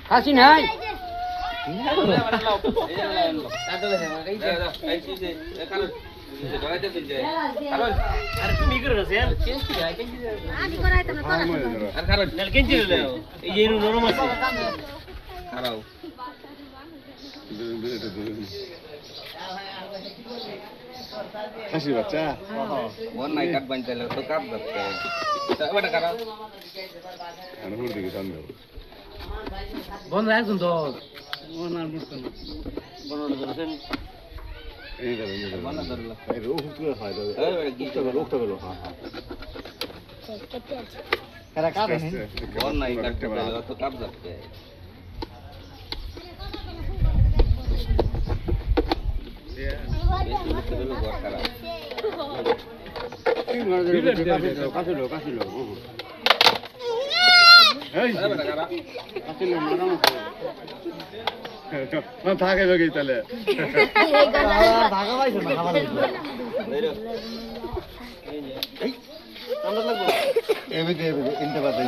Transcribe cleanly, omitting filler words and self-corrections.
হাসি নাই হাসি বাচ্চা নাই কাট বানতে তো কাট ধরতে ওটা কারা হুড় দিকে সন্দেহ বন্ধু একজন তো এই রোগ হয় রোগ তো গেল নাই কাটতে তো কাট ধরতে থাকে লোক তাহলে এমনি ইনতে পারবে